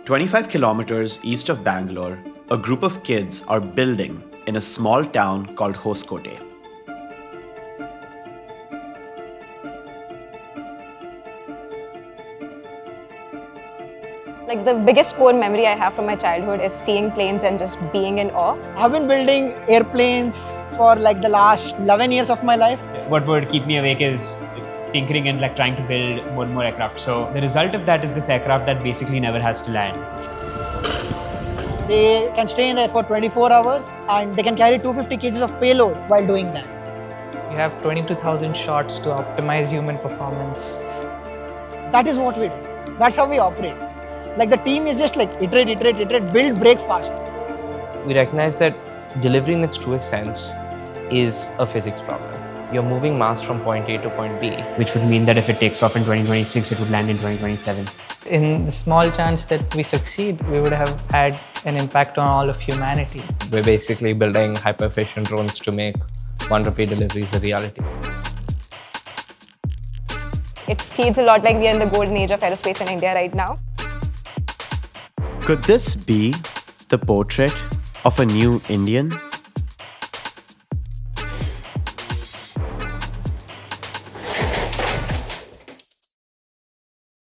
25 kilometres east of Bangalore, a group of kids are building in a small town called Hoskote. Like the biggest core memory I have from my childhood is seeing planes and just being in awe. I've been building airplanes for like the last 11 years of my life. What would keep me awake is tinkering and trying to build more and more aircraft. So the result of that is this aircraft that basically never has to land. They can stay in there for 24 hours and they can carry 250 kgs of payload while doing that. We have 22,000 shots to optimize human performance. That is what we do. That's how we operate. Like the team is just like iterate, build, break fast. We recognize that delivery in its truest sense is a physics problem. You're moving mass from point A to point B. Which would mean that if it takes off in 2026, it would land in 2027. In the small chance that we succeed, we would have had an impact on all of humanity. We're basically building hyper-efficient drones to make 1 rupee deliveries a reality. It feels a lot like we are in the golden age of aerospace in India right now. Could this be the portrait of a new Indian?